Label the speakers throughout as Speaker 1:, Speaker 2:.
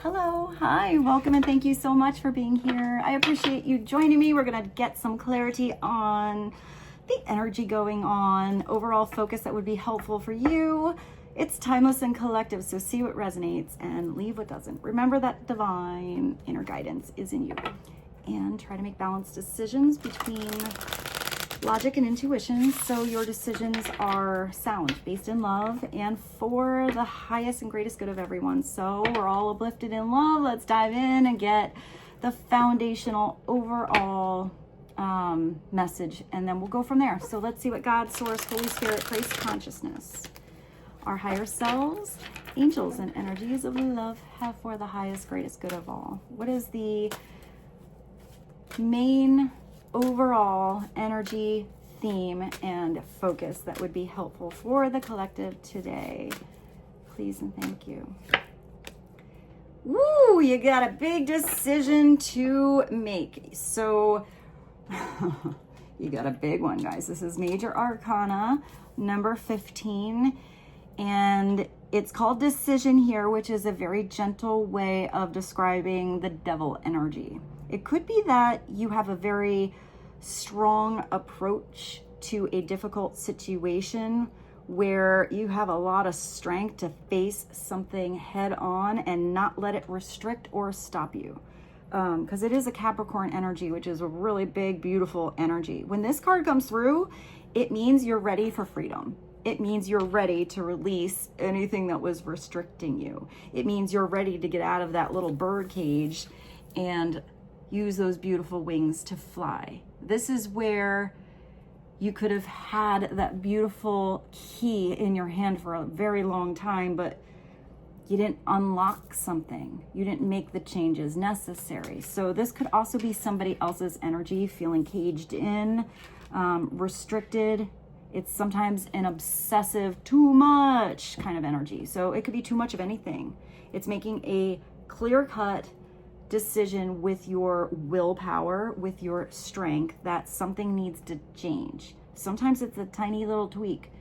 Speaker 1: Hello, hi, welcome, and thank you so much for being here. I appreciate you joining me. We're going to get some clarity on the energy going on, overall focus that would be helpful for you. It's timeless and collective, so see what resonates and leave what doesn't. Remember that divine inner guidance is in you, and try to make balanced decisions between logic and intuition, so your decisions are sound, based in love, and for the highest and greatest good of everyone. So we're all uplifted in love. Let's dive in and get the foundational overall message, and then we'll go from there. So let's see what God, Source, Holy Spirit, Christ consciousness, our higher selves, angels, and energies of love have for the highest, greatest good of all. What is the main overall energy theme and focus that would be helpful for the collective today? Please and thank you. Woo, you got a big decision to make. So you got a big one, guys. This is Major Arcana number 15, and it's called decision here, which is a very gentle way of describing the devil energy. It could be that you have a very strong approach to a difficult situation where you have a lot of strength to face something head on and not let it restrict or stop you. Because it is a Capricorn energy, which is a really big, beautiful energy. When this card comes through, it means you're ready for freedom. It means you're ready to release anything that was restricting you. It means you're ready to get out of that little bird cage and use those beautiful wings to fly. This is where you could have had that beautiful key in your hand for a very long time, but you didn't unlock something. You didn't make the changes necessary. So this could also be somebody else's energy, feeling caged in, restricted. It's sometimes an obsessive, too much kind of energy. So it could be too much of anything. It's making a clear-cut decision with your willpower, with your strength, that something needs to change. Sometimes it's a tiny little tweak,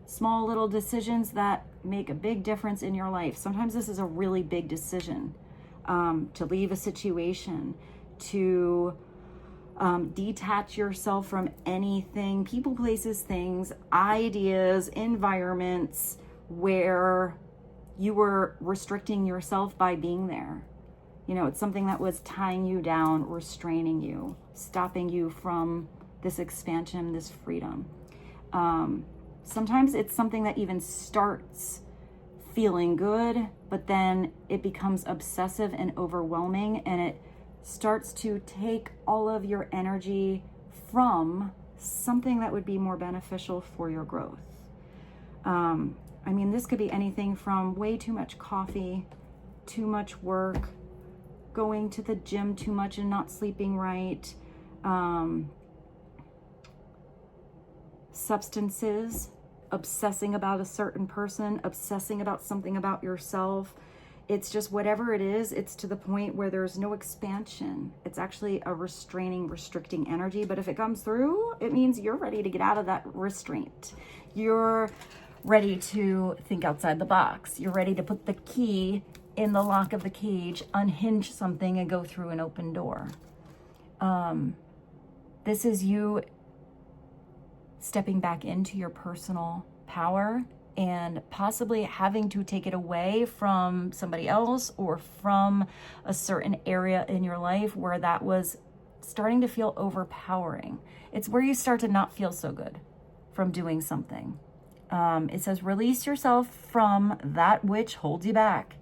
Speaker 1: small little decisions that make a big difference in your life. Sometimes this is a really big decision, to leave a situation, to detach yourself from anything, people, places, things, ideas, environments where you were restricting yourself by being there. You know, it's something that was tying you down, restraining you, stopping you from this expansion, this freedom. Sometimes it's something that even starts feeling good, but then it becomes obsessive and overwhelming, and it starts to take all of your energy from something that would be more beneficial for your growth. I mean, this could be anything from way too much coffee, too much work, going to the gym too much and not sleeping right, substances, obsessing about a certain person, obsessing about something about yourself. It's just whatever it is, it's to the point where there's no expansion. It's actually a restraining, restricting energy. But if it comes through, it means you're ready to get out of that restraint. You're ready to think outside the box. You're ready to put the key in the lock of the cage, unhinge something, and go through an open door. This is you stepping back into your personal power and possibly having to take it away from somebody else or from a certain area in your life where that was starting to feel overpowering. It's where you start to not feel so good from doing something. It says, release yourself from that which holds you back.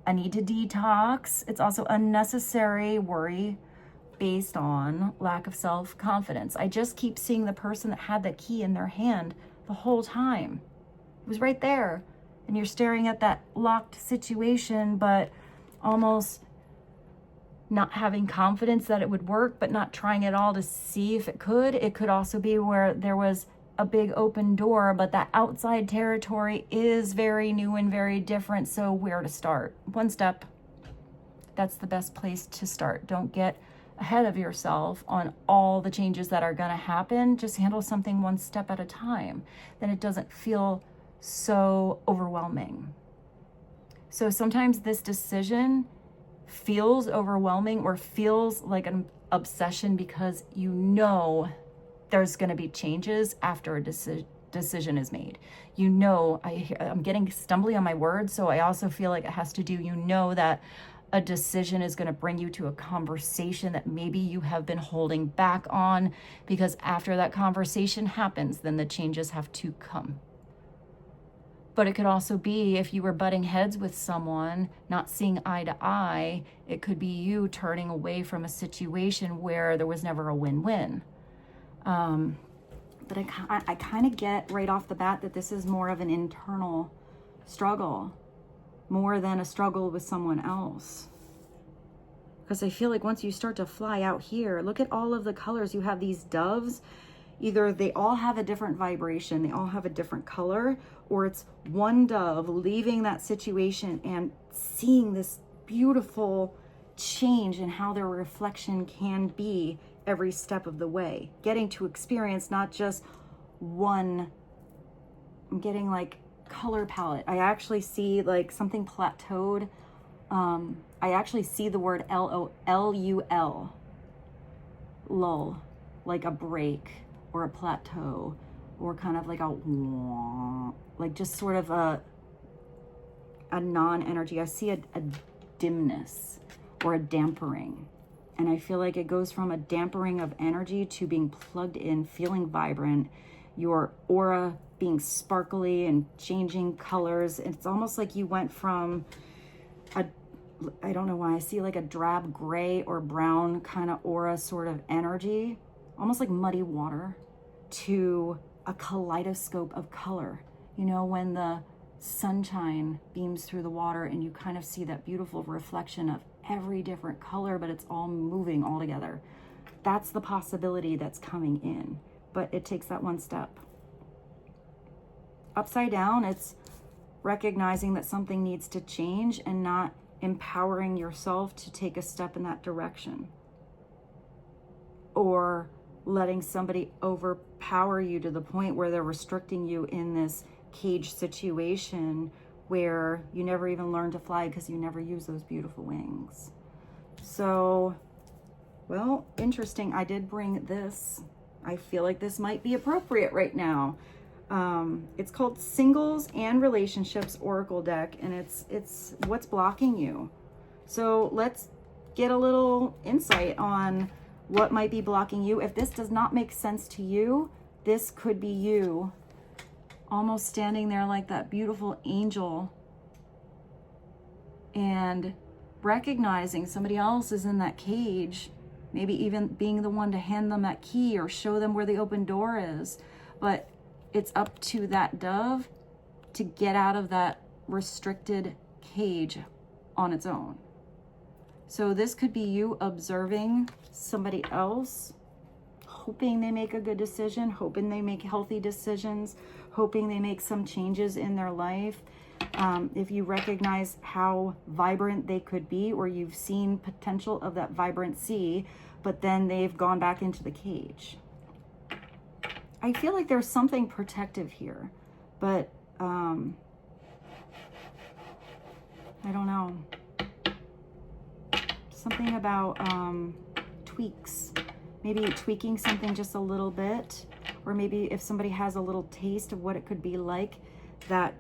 Speaker 1: I need to detox. It's also unnecessary worry based on lack of self-confidence. I just keep seeing the person that had that key in their hand the whole time. It was right there. And you're staring at that locked situation, but almost not having confidence that it would work, but not trying at all to see if it could. It could also be where there was a big open door, but that outside territory is very new and very different. So where to start? One step. That's the best place to start. Don't get ahead of yourself on all the changes that are going to happen. Just handle something one step at a time. Then it doesn't feel so overwhelming. So sometimes this decision feels overwhelming or feels like an obsession because you know there's going to be changes after a decision is made. You know, I'm getting stumbly on my words, so I also feel like it has to do, you know, that a decision is going to bring you to a conversation that maybe you have been holding back on, because after that conversation happens, then the changes have to come. But it could also be if you were butting heads with someone, not seeing eye to eye, it could be you turning away from a situation where there was never a win-win. But I kind of get right off the bat that this is more of an internal struggle, more than a struggle with someone else. Because I feel like once you start to fly out here, look at all of the colors. You have these doves. Either they all have a different vibration, they all have a different color, or it's one dove leaving that situation and seeing this beautiful change in how their reflection can be every step of the way. Getting to experience not just one, I'm getting like color palette. I actually see like something plateaued. I actually see the word L-U-L, lull, like a break or a plateau, or kind of like a, like just sort of a non-energy. I see a dimness or a dampering. And I feel like it goes from a dampering of energy to being plugged in, feeling vibrant, your aura being sparkly and changing colors. It's almost like you went from I don't know why I see like a drab gray or brown kind of aura sort of energy, almost like muddy water, to a kaleidoscope of color. You know, when the sunshine beams through the water and you kind of see that beautiful reflection of every different color, but it's all moving all together. That's the possibility that's coming in, but it takes that one step. Upside down, it's recognizing that something needs to change and not empowering yourself to take a step in that direction, or letting somebody overpower you to the point where they're restricting you in this cage situation where you never even learn to fly because you never use those beautiful wings. So, well, interesting. I did bring this. I feel like this might be appropriate right now. It's called Singles and Relationships Oracle Deck, and it's what's blocking you. So let's get a little insight on what might be blocking you. If this does not make sense to you, this could be you almost standing there like that beautiful angel and recognizing somebody else is in that cage, maybe even being the one to hand them that key or show them where the open door is. But it's up to that dove to get out of that restricted cage on its own. So this could be you observing somebody else, hoping they make a good decision, hoping they make healthy decisions, hoping they make some changes in their life. If you recognize how vibrant they could be, or you've seen potential of that vibrancy, but then they've gone back into the cage. I feel like there's something protective here, but I don't know. Something about tweaks, maybe tweaking something just a little bit, or maybe if somebody has a little taste of what it could be like, that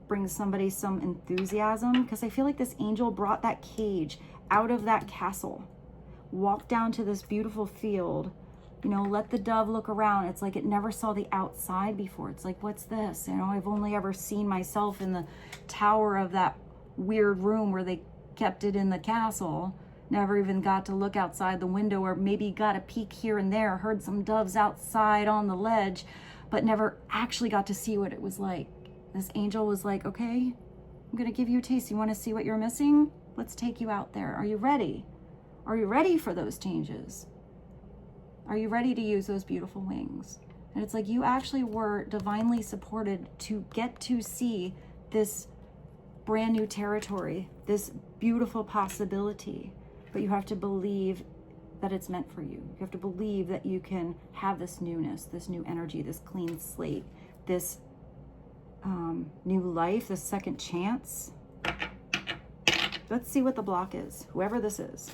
Speaker 1: brings somebody some enthusiasm. Because I feel like this angel brought that cage out of that castle, walked down to this beautiful field, you know, let the dove look around. It's like it never saw the outside before. It's like, what's this? You know, I've only ever seen myself in the tower of that weird room where they kept it in the castle. Never even got to look outside the window, or maybe got a peek here and there, heard some doves outside on the ledge, but never actually got to see what it was like. This angel was like, okay, I'm gonna give you a taste. You wanna see what you're missing? Let's take you out there. Are you ready? Are you ready for those changes? Are you ready to use those beautiful wings? And it's like you actually were divinely supported to get to see this brand new territory, this beautiful possibility. But you have to believe that it's meant for you. You have to believe that you can have this newness, this new energy, this clean slate, this new life, this second chance. Let's see what the block is, whoever this is.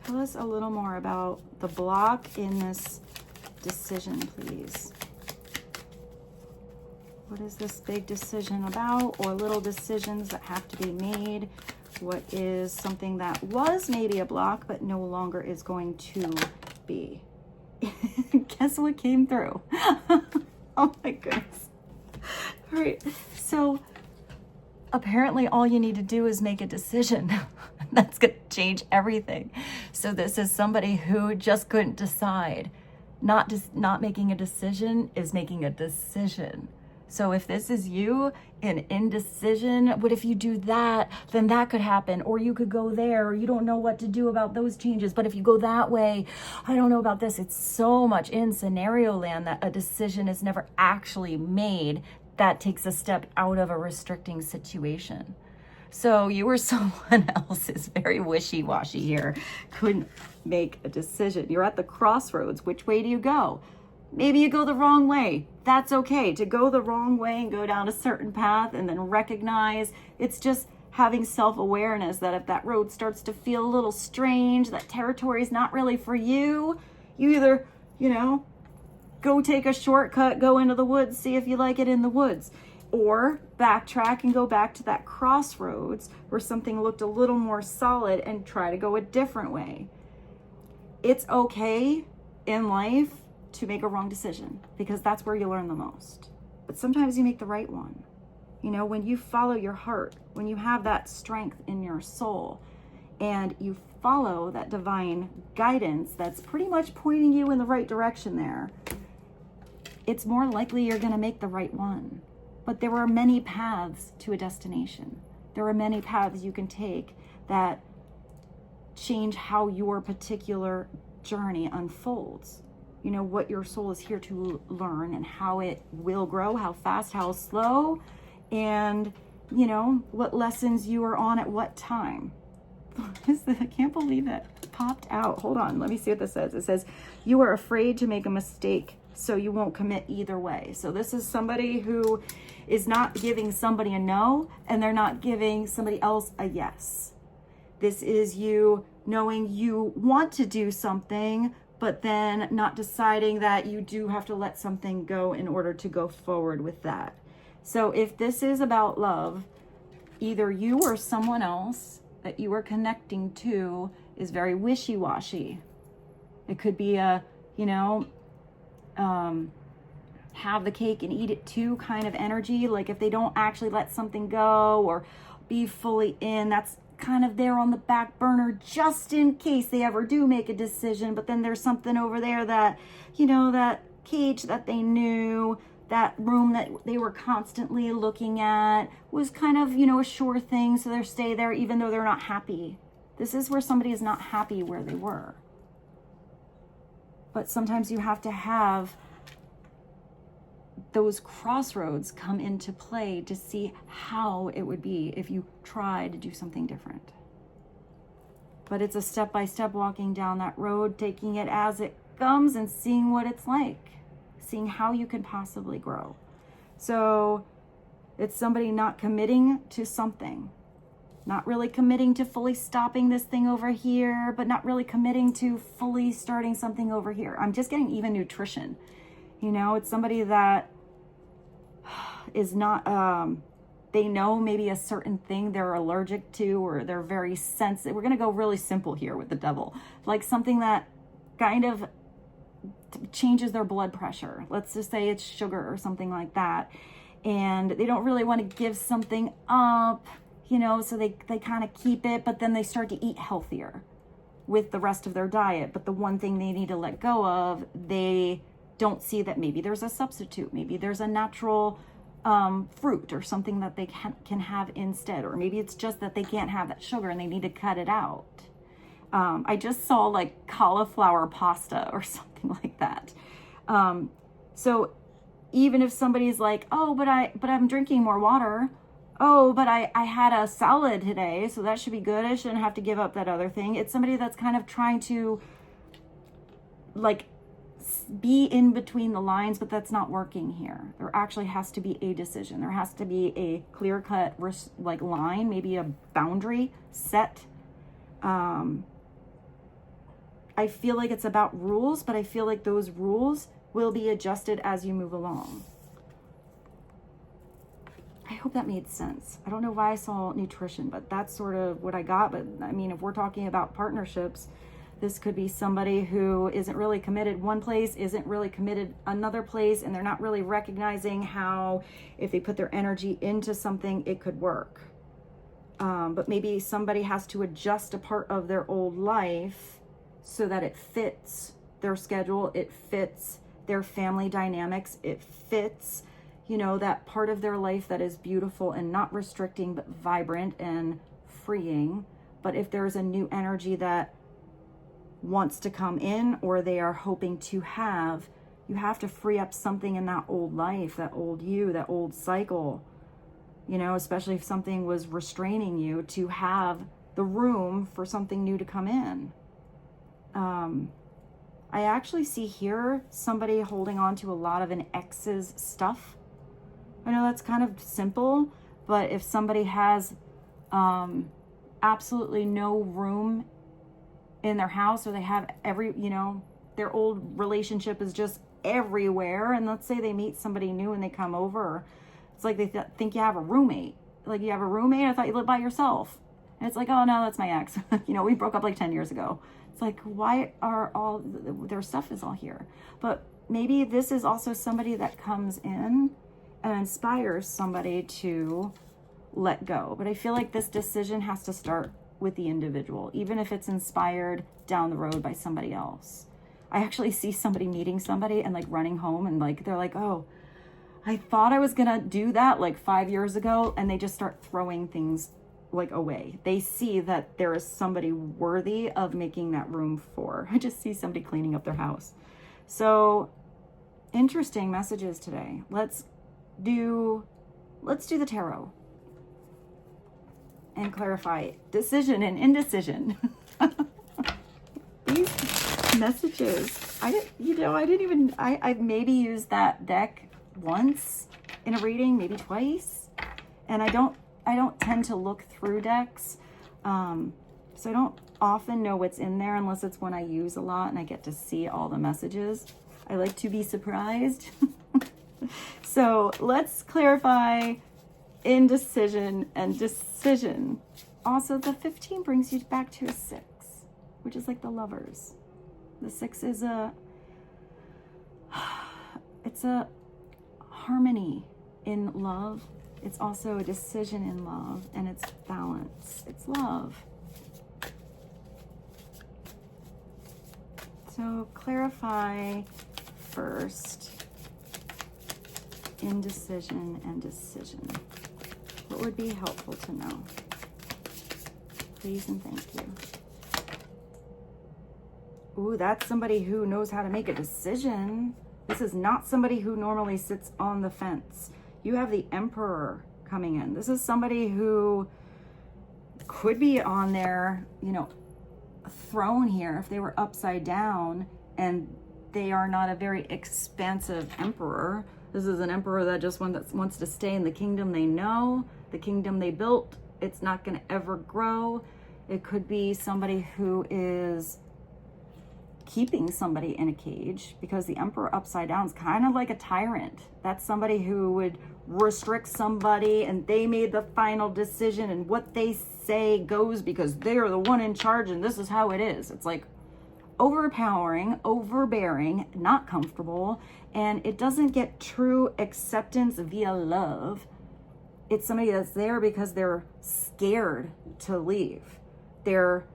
Speaker 1: Tell us a little more about the block in this decision, please. What is this big decision about, or little decisions that have to be made? What is something that was maybe a block but no longer is going to be? Guess what came through? Oh my goodness. All right, so apparently all you need to do is make a decision. That's going to change everything. So this is somebody who just couldn't decide. Not making a decision is making a decision. So if this is you in indecision, what if you do that, then that could happen, or you could go there, or you don't know what to do about those changes. But if you go that way, I don't know about this. It's so much in scenario land that a decision is never actually made. That takes a step out of a restricting situation. So you or someone else is very wishy-washy here, couldn't make a decision. You're at the crossroads. Which way do you go? Maybe you go the wrong way. That's okay to go the wrong way and go down a certain path, and then recognize it's just having self-awareness that if that road starts to feel a little strange, that territory is not really for you, you either, go take a shortcut, go into the woods, see if you like it in the woods, or backtrack and go back to that crossroads where something looked a little more solid and try to go a different way. It's okay in life to make a wrong decision, because that's where you learn the most. But sometimes you make the right one. When you follow your heart, when you have that strength in your soul and you follow that divine guidance that's pretty much pointing you in the right direction there, it's more likely you're going to make the right one. But there are many paths to a destination. There are many paths you can take that change how your particular journey unfolds. What your soul is here to learn, and how it will grow, how fast, how slow, and what lessons you are on at what time. I can't believe it popped out. Hold on, let me see what this says. It says, you are afraid to make a mistake, so you won't commit either way. So this is somebody who is not giving somebody a no, and they're not giving somebody else a yes. This is you knowing you want to do something, but then not deciding that you do have to let something go in order to go forward with that. So if this is about love, either you or someone else that you are connecting to is very wishy-washy. It could be a, have the cake and eat it too kind of energy. Like if they don't actually let something go or be fully in, that's kind of there on the back burner just in case they ever do make a decision. But then there's something over there that, that cage that they knew, that room that they were constantly looking at was kind of, a sure thing. So they stay there even though they're not happy. This is where somebody is not happy where they were. But sometimes you have to have those crossroads come into play to see how it would be if you try to do something different. But it's a step-by-step walking down that road, taking it as it comes and seeing what it's like, seeing how you can possibly grow. So it's somebody not committing to something, not really committing to fully stopping this thing over here, but not really committing to fully starting something over here. I'm just getting even nutrition. It's somebody that is not, they know maybe a certain thing they're allergic to, or they're very sensitive. We're going to go really simple here with the devil. Like something that kind of changes their blood pressure. Let's just say it's sugar or something like that. And they don't really want to give something up, so they kind of keep it, but then they start to eat healthier with the rest of their diet. But the one thing they need to let go of, they don't see that maybe there's a substitute, maybe there's a natural fruit or something that they can have instead, or maybe it's just that they can't have that sugar and they need to cut it out. I just saw like cauliflower pasta or something like that. So even if somebody's like, oh, but I'm drinking more water. Oh, but I had a salad today, so that should be good. I shouldn't have to give up that other thing. It's somebody that's kind of trying to like be in between the lines, but that's not working here. There actually has to be a decision. There has to be a clear-cut like line, maybe a boundary set. I feel like it's about rules, but I feel like those rules will be adjusted as you move along. I hope that made sense. I don't know why I saw nutrition, but that's sort of what I got. But I mean, if we're talking about partnerships, this could be somebody who isn't really committed one place, isn't really committed another place, and they're not really recognizing how, if they put their energy into something, it could work. But maybe somebody has to adjust a part of their old life so that it fits their schedule, it fits their family dynamics, it fits, you know, that part of their life that is beautiful and not restricting, but vibrant and freeing. But if there's a new energy that wants to come in, or they are hoping to have, you have to free up something in that old life, that old you, that old cycle, you know, especially if something was restraining you, to have the room for something new to come in. I actually see here somebody holding on to a lot of an ex's stuff. I know that's kind of simple, but if somebody has absolutely no room in their house, or they have their old relationship is just everywhere, and let's say they meet somebody new and they come over, it's like they think you have a roommate. Like, you have a roommate? I thought you lived by yourself. And it's like, oh no, that's my ex. We broke up like 10 years ago. It's like, why are all their stuff is all here? But maybe this is also somebody that comes in and inspires somebody to let go. But I feel like this decision has to start with the individual, even if it's inspired down the road by somebody else. I actually see somebody meeting somebody and like running home, and like they're like, oh, I thought I was gonna do that like 5 years ago, and they just start throwing things like away. They see that there is somebody worthy of making that room for. I just see somebody cleaning up their house. So interesting messages today. Let's do the tarot and clarify decision and indecision. These messages, I've maybe used that deck once in a reading, maybe twice, and I don't tend to look through decks, so I don't often know what's in there unless it's one I use a lot and I get to see all the messages. I like to be surprised. So let's clarify indecision and decision. Also, the 15 brings you back to a 6, which is like the Lovers. The 6 is it's a harmony in love. It's also a decision in love, and it's balance. It's love. So clarify first indecision and decision. What would be helpful to know? Please and thank you. Ooh, that's somebody who knows how to make a decision. This is not somebody who normally sits on the fence. You have the Emperor coming in. This is somebody who could be on their, throne here if they were upside down, and they are not a very expansive emperor. This is an emperor that just wants to stay in the kingdom they know, the kingdom they built. It's not going to ever grow. It could be somebody who is keeping somebody in a cage, because the Emperor upside down is kind of like a tyrant. That's somebody who would restrict somebody, and they made the final decision, and what they say goes because they are the one in charge, and this is how it is. It's like overpowering, overbearing, not comfortable, and it doesn't get true acceptance via love. It's somebody that's there because they're scared to leave. They're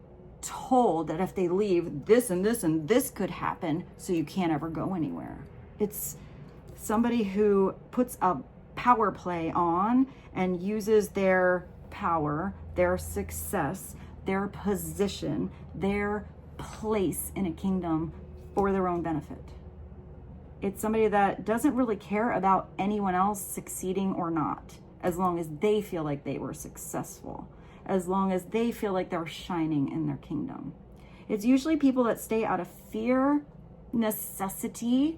Speaker 1: told that if they leave, this and this and this could happen, so you can't ever go anywhere. It's somebody who puts a power play on and uses their power, their success, their position, their place in a kingdom for their own benefit. It's somebody that doesn't really care about anyone else succeeding or not, as long as they feel like they were successful, as long as they feel like they're shining in their kingdom. It's usually people that stay out of fear, necessity,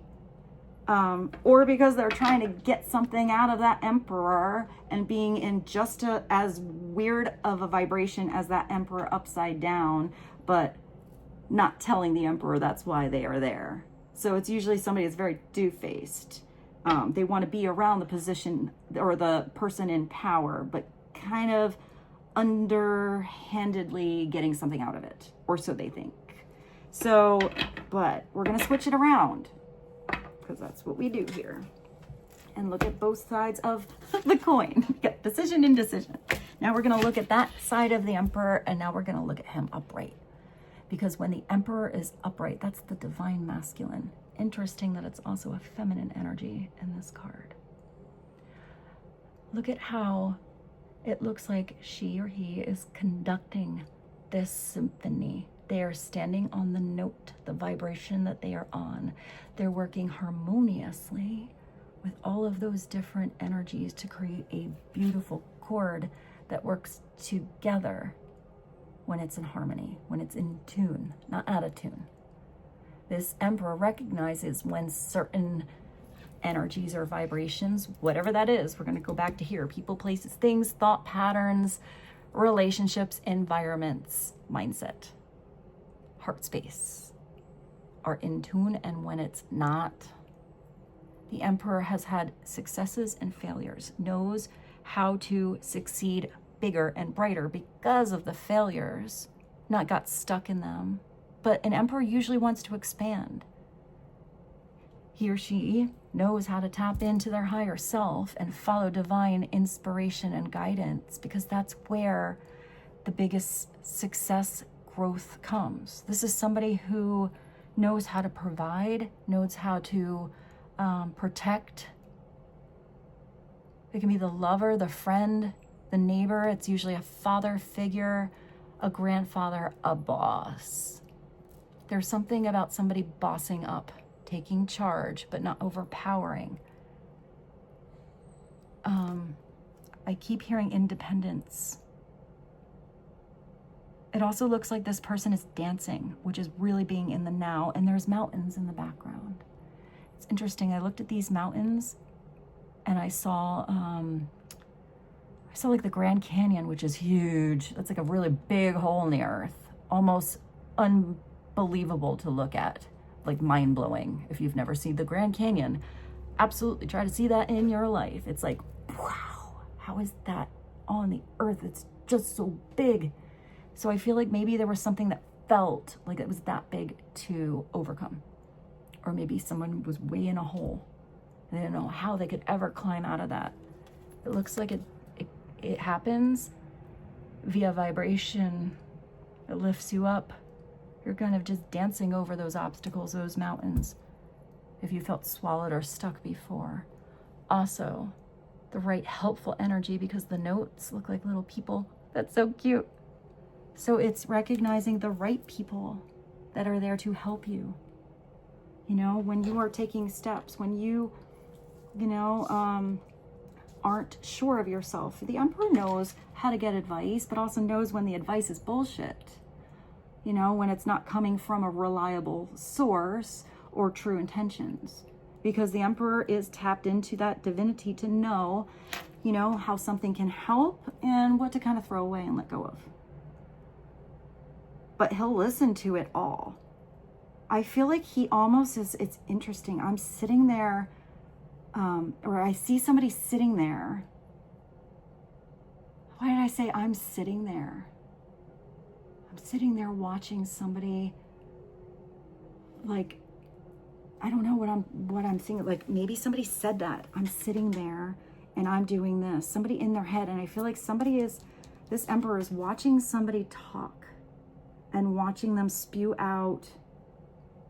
Speaker 1: or because they're trying to get something out of that emperor and being in just as weird of a vibration as that emperor upside down, but not telling the emperor that's why they are there. So it's usually somebody that's very do-faced. They want to be around the position or the person in power, but kind of underhandedly getting something out of it, or so they think. So, but we're going to switch it around, because that's what we do here. And look at both sides of the coin. Get decision, indecision. Now we're going to look at that side of the emperor, and now we're going to look at him upright. Because when the emperor is upright, that's the divine masculine. Interesting that it's also a feminine energy in this card. Look at how it looks like she or he is conducting this symphony. They are standing on the note, the vibration that they are on. They're working harmoniously with all of those different energies to create a beautiful chord that works together when it's in harmony, when it's in tune, not out of tune. This emperor recognizes when certain energies or vibrations, whatever that is, we're going to go back to here, people, places, things, thought patterns, relationships, environments, mindset, heart space, are in tune, and when it's not. The emperor has had successes and failures, knows how to succeed bigger and brighter because of the failures, not got stuck in them. But an emperor usually wants to expand. He or she knows how to tap into their higher self and follow divine inspiration and guidance, because that's where the biggest success growth comes. This is somebody who knows how to provide, knows how to protect. It can be the lover, the friend, the neighbor. It's usually a father figure, a grandfather, a boss. There's something about somebody bossing up, taking charge, but not overpowering. I keep hearing independence. It also looks like this person is dancing, which is really being in the now, and there's mountains in the background. It's interesting. I looked at these mountains and I saw like the Grand Canyon, which is huge. That's like a really big hole in the earth, almost unbelievable to look at, like mind-blowing. If you've never seen the Grand Canyon, absolutely try to see that in your life. It's like, wow, how is that on the earth? It's just so big. So I feel like maybe there was something that felt like it was that big to overcome. Or maybe someone was way in a hole. They didn't know how they could ever climb out of that. It looks like it happens via vibration. It lifts you up. You're kind of just dancing over those obstacles, those mountains, if you felt swallowed or stuck before. Also, the right helpful energy, because the notes look like little people. That's so cute. So it's recognizing the right people that are there to help you. You know, when you are taking steps, when you aren't sure of yourself. The emperor knows how to get advice, but also knows when the advice is bullshit. You know, when it's not coming from a reliable source or true intentions. Because the emperor is tapped into that divinity to know, you know, how something can help and what to kind of throw away and let go of. But he'll listen to it all. I feel like he almost is, it's interesting. I'm sitting there, or I see somebody sitting there. Why did I say I'm sitting there? I'm sitting there watching somebody, like, I don't know what I'm seeing. Like maybe somebody said that. I'm sitting there and I'm doing this. Somebody in their head, and I feel like this emperor is watching somebody talk and watching them spew out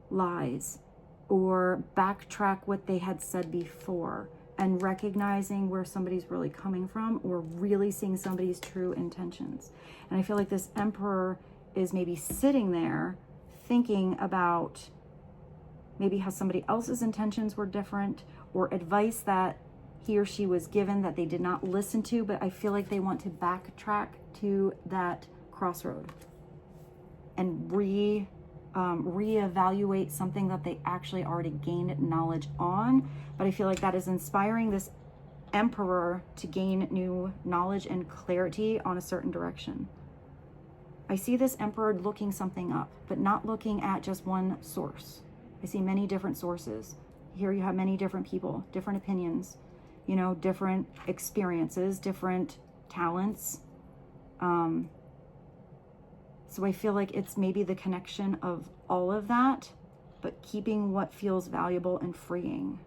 Speaker 1: lies or backtrack what they had said before, and recognizing where somebody's really coming from, or really seeing somebody's true intentions. And I feel like this emperor is maybe sitting there thinking about maybe how somebody else's intentions were different, or advice that he or she was given that they did not listen to, but I feel like they want to backtrack to that crossroad and reevaluate something that they actually already gained knowledge on. But I feel like that is inspiring this Emperor to gain new knowledge and clarity on a certain direction. I see this Emperor looking something up, but not looking at just one source. I see many different sources. Here you have many different people, different opinions, you know, different experiences, different talents. So I feel like it's maybe the connection of all of that, but keeping what feels valuable and freeing.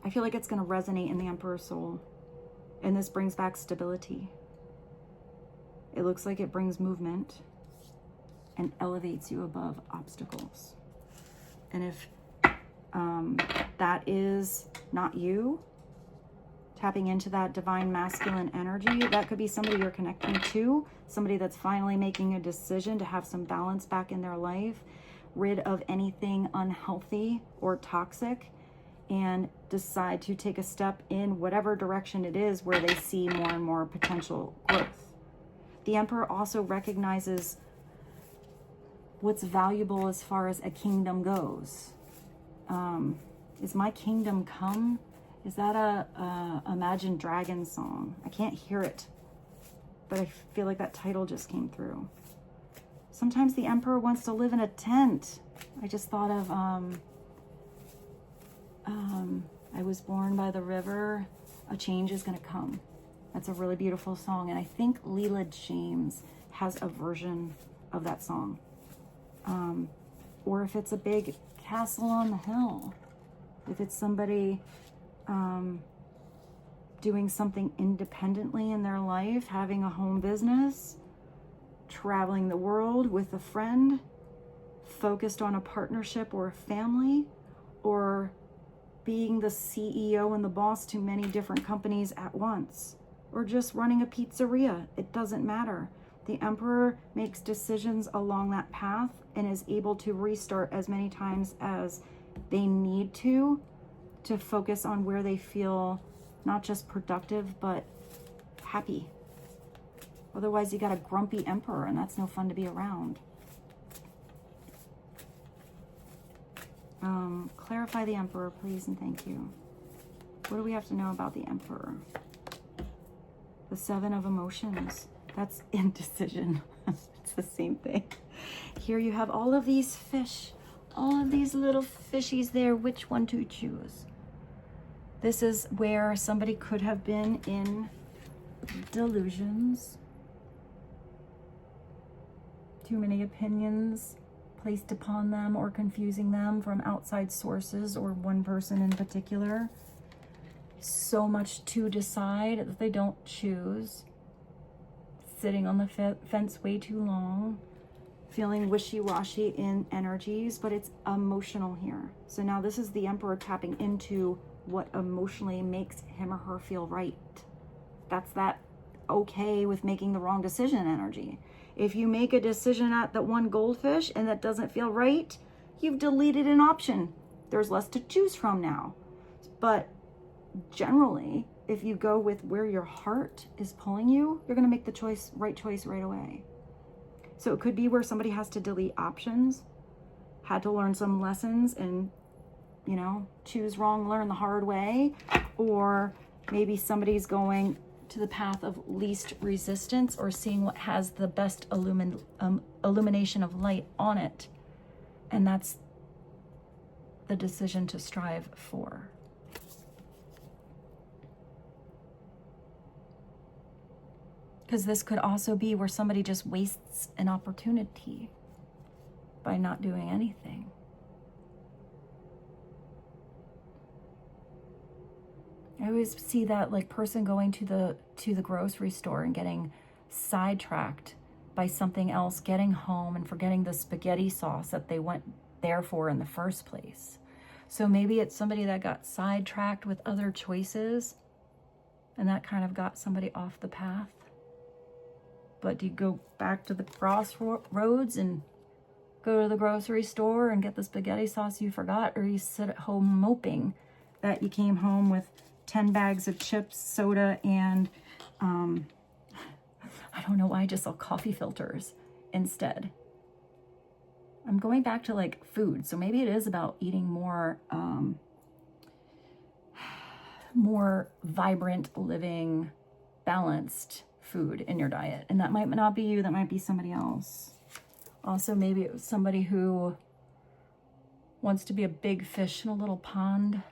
Speaker 1: I feel like it's going to resonate in the Emperor's soul. And this brings back stability. It looks like it brings movement and elevates you above obstacles. And if that is not you, tapping into that divine masculine energy, that could be somebody you're connecting to, somebody that's finally making a decision to have some balance back in their life, rid of anything unhealthy or toxic, and decide to take a step in whatever direction it is where they see more and more potential growth. The Emperor also recognizes what's valuable as far as a kingdom goes. Is my kingdom come? Is that a Imagine Dragons song? I can't hear it, but I feel like that title just came through. Sometimes the Emperor wants to live in a tent. I just thought of I was born by the river, a change is going to come. That's a really beautiful song, and I think LEELA James has a version of that song. Or if it's a big castle on the hill, if it's somebody doing something independently in their life, having a home business, traveling the world with a friend, focused on a partnership or a family, or being the CEO and the boss to many different companies at once, or just running a pizzeria. It doesn't matter. The Emperor makes decisions along that path and is able to restart as many times as they need to focus on where they feel not just productive, but happy. Otherwise, you got a grumpy Emperor, and that's no fun to be around. Clarify the Emperor, please, and thank you. What do we have to know about the Emperor? The Seven of Emotions. That's indecision. It's the same thing. Here you have all of these fish, all of these little fishies there. Which one to choose? This is where somebody could have been in delusions. Too many opinions placed upon them or confusing them from outside sources or one person in particular. So much to decide that they don't choose. Sitting on the fence way too long. Feeling wishy-washy in energies, but it's emotional here. So now this is the Emperor tapping into what emotionally makes him or her feel right. That's that okay with making the wrong decision energy. If you make a decision at that one goldfish and that doesn't feel right, you've deleted an option. There's less to choose from now. But generally, if you go with where your heart is pulling you, you're going to make the right choice right away. So it could be where somebody has to delete options, had to learn some lessons and, you know, choose wrong, learn the hard way. Or maybe somebody's going to the path of least resistance or seeing what has the best illumination of light on it. And that's the decision to strive for. Because this could also be where somebody just wastes an opportunity by not doing anything. I always see that like person going to the grocery store and getting sidetracked by something else, getting home and forgetting the spaghetti sauce that they went there for in the first place. So maybe it's somebody that got sidetracked with other choices and that kind of got somebody off the path. But do you go back to the crossroads and go to the grocery store and get the spaghetti sauce you forgot, or you sit at home moping that you came home with 10 bags of chips, soda, and I don't know why I just saw coffee filters instead. I'm going back to like food. So maybe it is about eating more, more vibrant, living, balanced food in your diet. And that might not be you, that might be somebody else. Also, maybe it was somebody who wants to be a big fish in a little pond.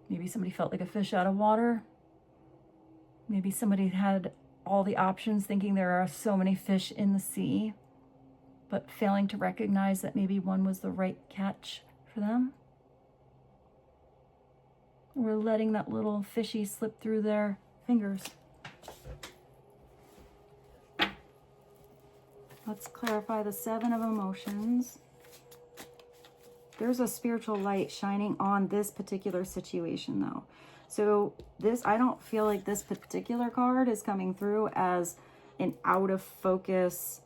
Speaker 1: Maybe somebody felt like a fish out of water. Maybe somebody had all the options, thinking there are so many fish in the sea, but failing to recognize that maybe one was the right catch for them. Or letting that little fishy slip through their fingers. Let's clarify the 7 of emotions. There's a spiritual light shining on this particular situation though. So this, I don't feel like this particular card is coming through as an out of focus,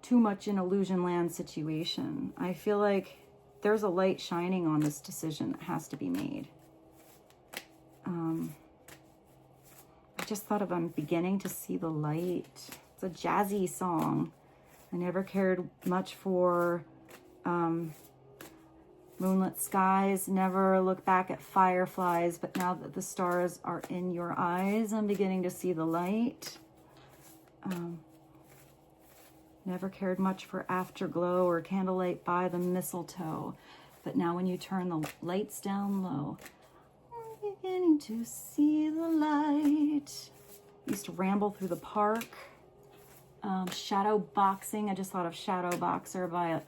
Speaker 1: too much in illusion land situation. I feel like there's a light shining on this decision that has to be made. I just thought of, I'm beginning to see the light. It's a jazzy song. I never cared much for moonlit skies, never look back at fireflies, but now that the stars are in your eyes, I'm beginning to see the light. Never cared much for afterglow or candlelight by the mistletoe, but now when you turn the lights down low, I'm beginning to see the light. I used to ramble through the park. Shadow boxing. I just thought of Shadowboxer by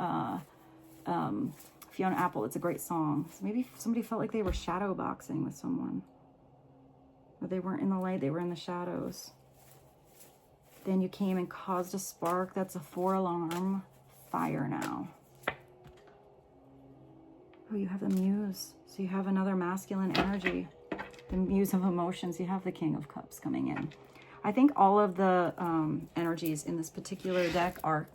Speaker 1: FIONA Apple. It's a great song. So maybe somebody felt like they were shadow boxing with someone. Or they weren't in the light, they were in the shadows. Then you came and caused a spark. That's a 4-alarm fire now. Oh, you have the Muse. So you have another masculine energy. The Muse of emotions. You have the King of Cups coming in. I think all of the energies in this particular deck are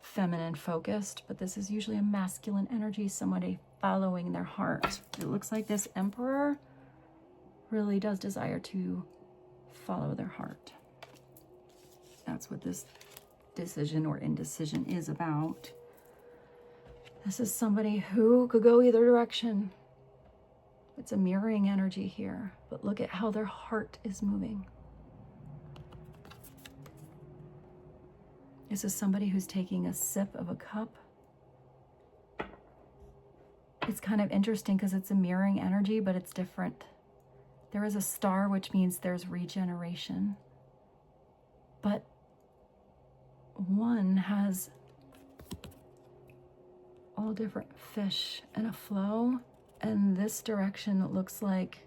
Speaker 1: feminine focused, but this is usually a masculine energy, somebody following their heart. It looks like this Emperor really does desire to follow their heart. That's what this decision or indecision is about. This is somebody who could go either direction. It's a mirroring energy here, but look at how their heart is moving. This is somebody who's taking a sip of a cup. It's kind of interesting because it's a mirroring energy, but it's different. There is a star, which means there's regeneration. But one has all different fish in a flow, and this direction it looks like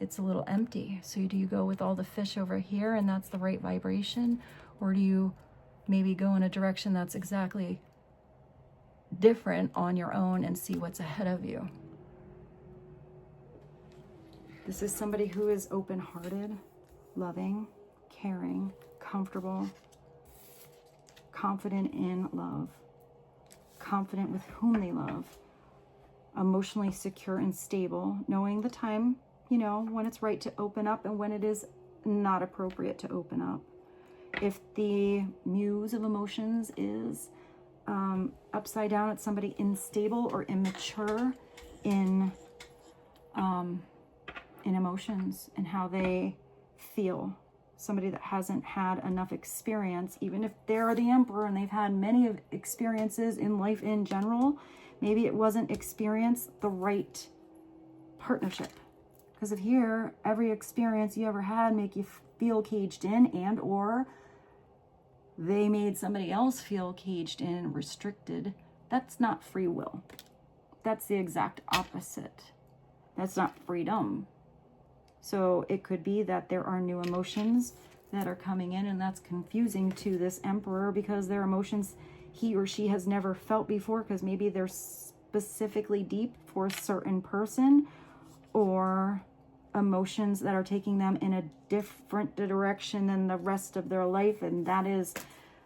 Speaker 1: it's a little empty. So do you go with all the fish over here and that's the right vibration, or do you maybe go in a direction that's exactly different on your own and see what's ahead of you? This is somebody who is open-hearted, loving, caring, comfortable, confident in love, confident with whom they love, emotionally secure and stable, knowing the time, you know, when it's right to open up and when it is not appropriate to open up. If the Muse of emotions is upside down, it's somebody unstable or immature in emotions and how they feel. Somebody that hasn't had enough experience, even if they're the Emperor and they've had many experiences in life in general, maybe it wasn't experience the right partnership. Because of here, every experience you ever had make you feel caged in, and or they made somebody else feel caged in, restricted. That's not free will. That's the exact opposite. That's not freedom. So it could be that there are new emotions that are coming in, and that's confusing to this Emperor because they're emotions he or she has never felt before, because maybe they're specifically deep for a certain person, or emotions that are taking them in a different direction than the rest of their life, and that is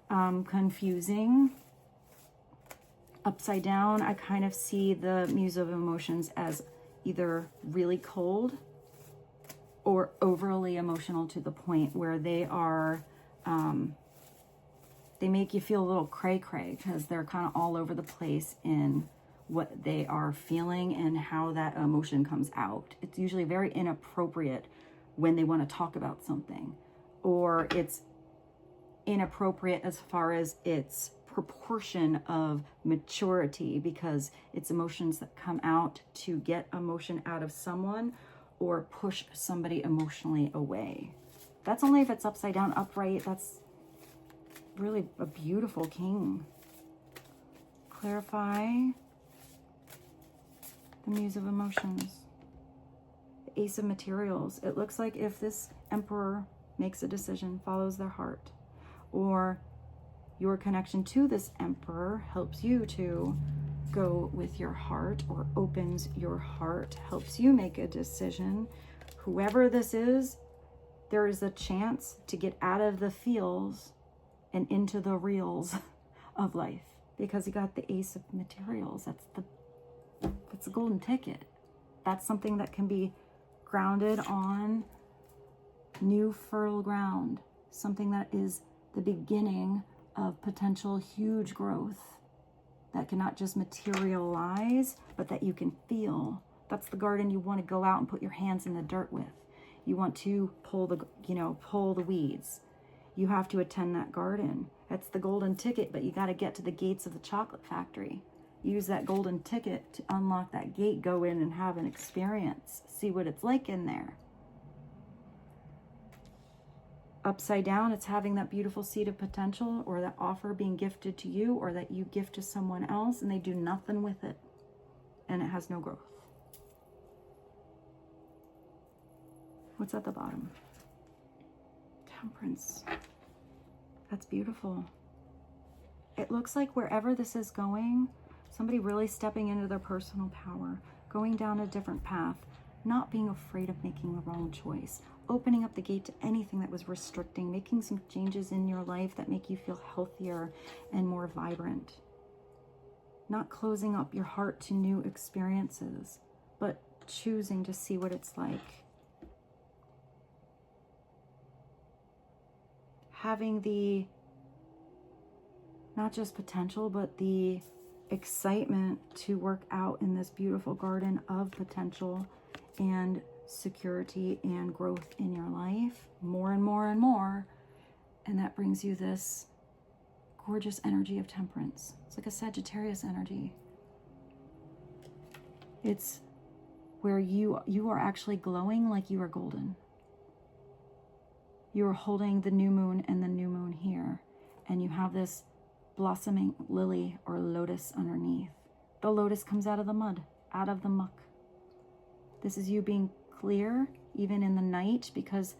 Speaker 1: confusing. Upside down, I kind of see the Muse of emotions as either really cold or overly emotional to the point where they are they make you feel a little cray-cray because they're kind of all over the place in what they are feeling and how that emotion comes out. It's usually very inappropriate when they want to talk about something, or it's inappropriate as far as its proportion of maturity, because it's emotions that come out to get emotion out of someone or push somebody emotionally away. That's only if it's upside down. Upright, that's really a beautiful king. Clarify the Muse of Emotions. The Ace of Materials. It looks like if this Emperor makes a decision, follows their heart, or your connection to this Emperor helps you to go with your heart, or opens your heart, helps you make a decision, whoever this is, there is a chance to get out of the feels and into the reals of life, because you got the Ace of Materials. That's the golden ticket. That's something that can be grounded on new fertile ground, something that is the beginning of potential huge growth that cannot just materialize, but that you can feel. That's the garden you want to go out and put your hands in the dirt with. You want to pull the weeds. You have to attend that garden. That's the golden ticket, but you got to get to the gates of the chocolate factory. Use that golden ticket to unlock that gate, go in and have an experience. See what it's like in there. Upside down, it's having that beautiful seed of potential, or that offer being gifted to you, or that you gift to someone else and they do nothing with it and it has no growth. What's at the bottom? Temperance. That's beautiful. It looks like wherever this is going, somebody really stepping into their personal power, going down a different path, not being afraid of making the wrong choice, opening up the gate to anything that was restricting, making some changes in your life that make you feel healthier and more vibrant. Not closing up your heart to new experiences, but choosing to see what it's like. Having the, not just potential, but the excitement to work out in this beautiful garden of potential and security and growth in your life, more and more and more. And that brings you this gorgeous energy of temperance. It's like a Sagittarius energy. It's where you are actually glowing like you are golden. You are holding the new moon and the new moon here, and you have this blossoming lily or lotus underneath. The lotus comes out of the mud, out of the muck. This is you being clear even in the night, because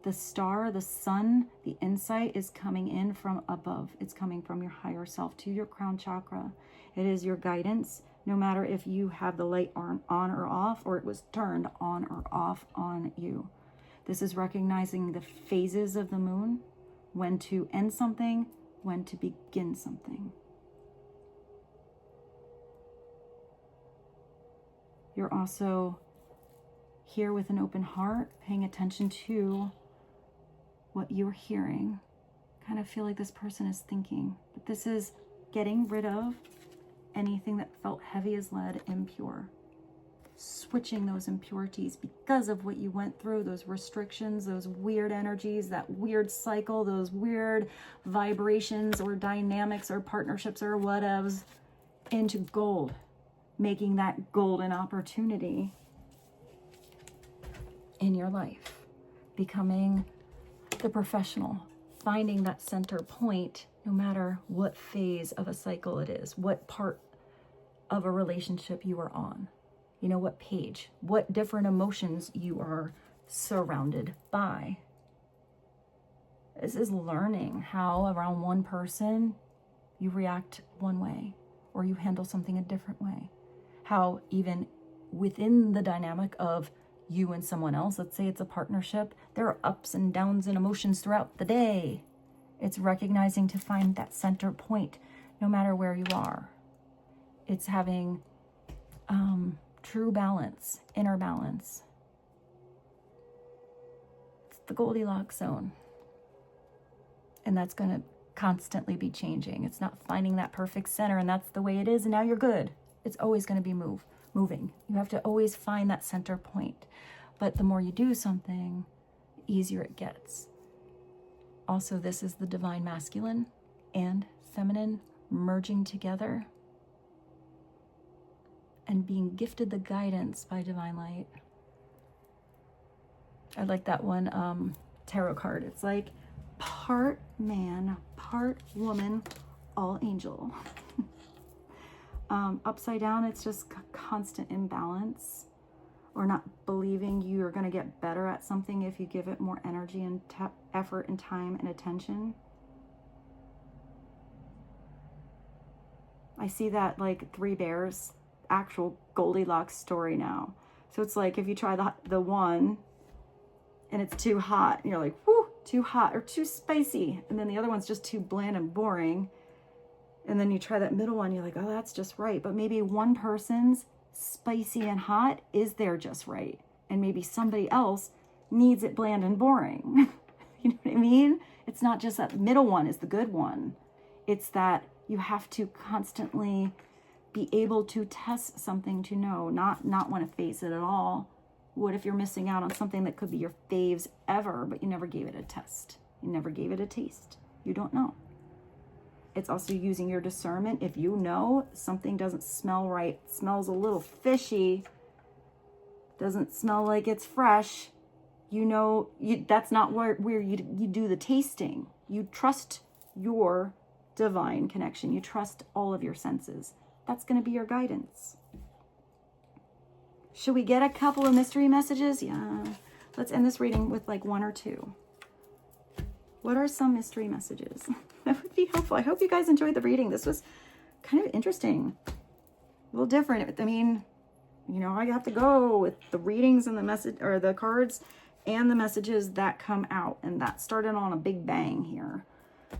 Speaker 1: the star, the sun, the insight is coming in from above. It's coming from your higher self to your crown chakra. It is your guidance, no matter if you have the light on or off, or it was turned on or off on you. This is recognizing the phases of the moon, when to end something, when to begin something. You're also here with an open heart, paying attention to what you're hearing. Kind of feel like this person is thinking, but this is getting rid of anything that felt heavy as lead, impure. Switching those impurities because of what you went through, those restrictions, those weird energies, that weird cycle, those weird vibrations or dynamics or partnerships or whatevs, into gold, making that golden opportunity in your life, becoming the professional, finding that center point, no matter what phase of a cycle it is, what part of a relationship you are on. You know, what page, what different emotions you are surrounded by. This is learning how around one person you react one way, or you handle something a different way. How even within the dynamic of you and someone else, let's say it's a partnership, there are ups and downs and emotions throughout the day. It's recognizing to find that center point, no matter where you are. It's having true balance, inner balance. It's the Goldilocks zone. And that's going to constantly be changing. It's not finding that perfect center and that's the way it is and now you're good. It's always going to be moving. You have to always find that center point. But the more you do something, the easier it gets. Also, this is the divine masculine and feminine merging together and being gifted the guidance by divine light. I like that one tarot card. It's like part man, part woman, all angel. Upside down, it's just constant imbalance, or not believing you're going to get better at something if you give it more energy and effort and time and attention. I see that like Three Bears, actual Goldilocks story now. So it's like if you try the one and it's too hot, and you're like, whoo, too hot or too spicy. And then the other one's just too bland and boring. And then you try that middle one, you're like, oh, that's just right. But maybe one person's spicy and hot is there just right. And maybe somebody else needs it bland and boring. You know what I mean? It's not just that middle one is the good one. It's that you have to constantly be able to test something to know, not want to face it at all. What if you're missing out on something that could be your faves ever, but you never gave it a test? You never gave it a taste. You don't know. It's also using your discernment. If you know something doesn't smell right, smells a little fishy, doesn't smell like it's fresh, you know that's not where you do the tasting. You trust your divine connection. You trust all of your senses. That's going to be your guidance. Should we get a couple of mystery messages? Yeah. Let's end this reading with like one or two. What are some mystery messages? That would be helpful. I hope you guys enjoyed the reading. This was kind of interesting. A little different. I mean, you know, I have to go with the readings and the message, or the cards and the messages that come out. And that started on a big bang here.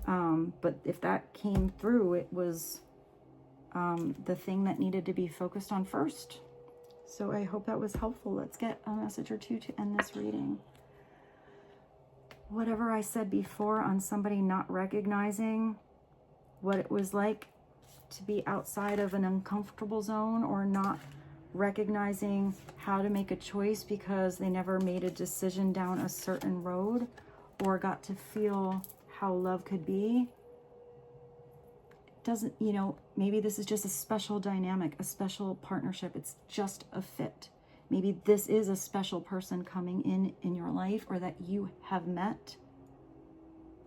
Speaker 1: But if that came through, it was the thing that needed to be focused on first. So I hope that was helpful. Let's get a message or two to end this reading. Whatever I said before on somebody not recognizing what it was like to be outside of an uncomfortable zone, or not recognizing how to make a choice because they never made a decision down a certain road or got to feel how love could be. Doesn't, you know, maybe this is just a special dynamic, a special partnership. It's just a fit. Maybe this is a special person coming in your life, or that you have met,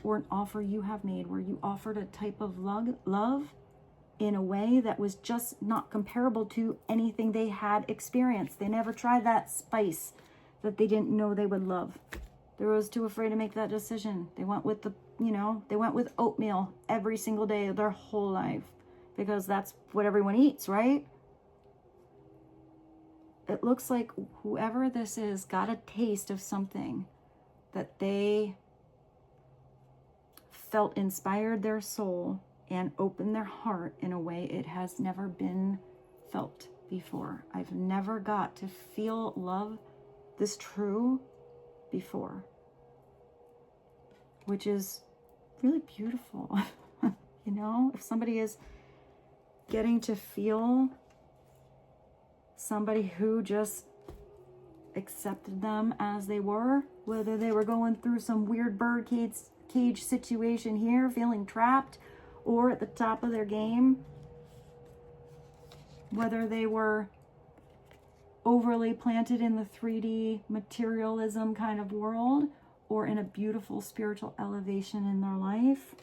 Speaker 1: or an offer you have made where you offered a type of love in a way that was just not comparable to anything they had experienced. They never tried that spice that they didn't know they would love. They were too afraid to make that decision. They went with they went with oatmeal every single day of their whole life because that's what everyone eats, right? It looks like whoever this is got a taste of something that they felt inspired their soul and opened their heart in a way it has never been felt before. I've never got to feel love this true before, which is really beautiful. You know, if somebody is getting to feel somebody who just accepted them as they were, whether they were going through some weird bird cage situation here, feeling trapped, or at the top of their game, whether they were overly planted in the 3D materialism kind of world, or in a beautiful spiritual elevation in their life.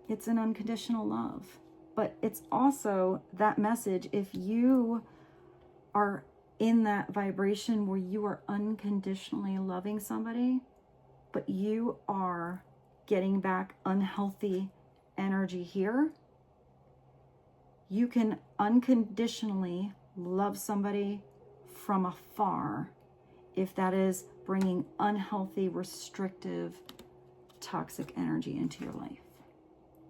Speaker 1: It's an unconditional love. But it's also that message, if you are in that vibration where you are unconditionally loving somebody, but you are getting back unhealthy energy here, you can unconditionally love somebody from afar if that is bringing unhealthy, restrictive, toxic energy into your life.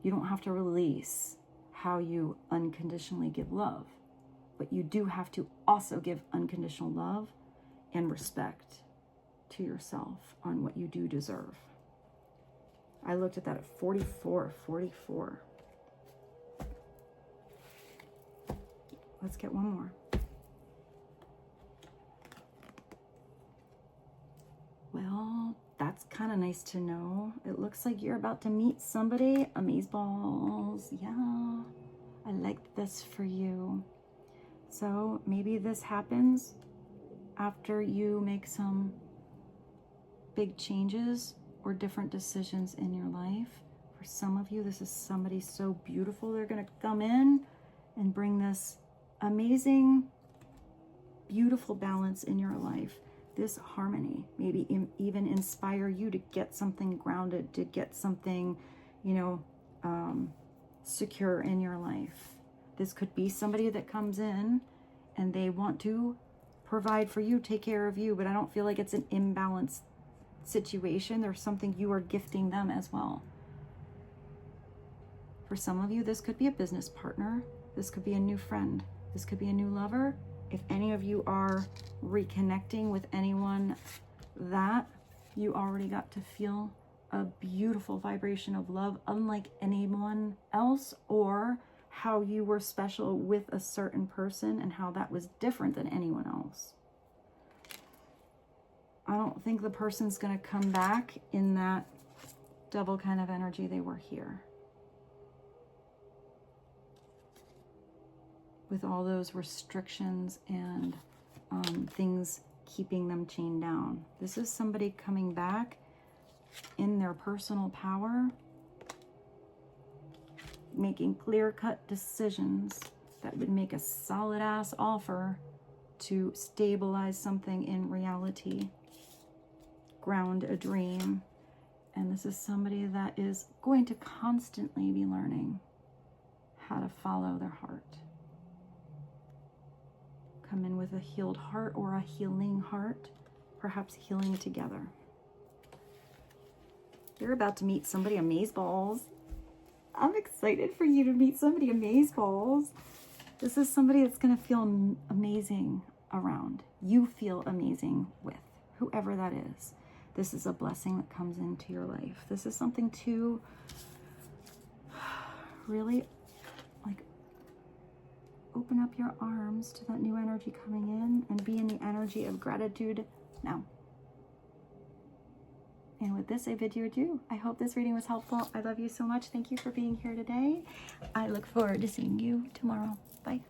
Speaker 1: You don't have to release how you unconditionally give love, but you do have to also give unconditional love and respect to yourself on what you do deserve. I looked at that at 44. Let's get one more. Well, that's kind of nice to know. It looks like you're about to meet somebody. Amazeballs. Yeah, I like this for you. So maybe this happens after you make some big changes or different decisions in your life. For some of you, this is somebody so beautiful. They're going to come in and bring this amazing, beautiful balance in your life. This harmony, maybe even inspire you to get something grounded, to get something, you know, secure in your life. This could be somebody that comes in and they want to provide for you, take care of you, but I don't feel like it's an imbalanced situation. There's something you are gifting them as well. For some of you, this could be a business partner. This could be a new friend. This could be a new lover. If any of you are reconnecting with anyone that you already got to feel a beautiful vibration of love, unlike anyone else, or how you were special with a certain person and how that was different than anyone else. I don't think the person's going to come back in that double kind of energy they were here. With all those restrictions and things keeping them chained down. This is somebody coming back in their personal power, making clear-cut decisions that would make a solid-ass offer to stabilize something in reality, ground a dream. And this is somebody that is going to constantly be learning how to follow their heart. Come in with a healed heart or a healing heart, perhaps healing together. You're about to meet somebody amazeballs. I'm excited for you to meet somebody amazeballs. This is somebody that's going to feel amazing around. You feel amazing with, whoever that is. This is a blessing that comes into your life. This is something to really like open up your arms to that new energy coming in and be in the energy of gratitude now. And with this, I bid you adieu. I hope this reading was helpful. I love you so much. Thank you for being here today. I look forward to seeing you tomorrow. Bye.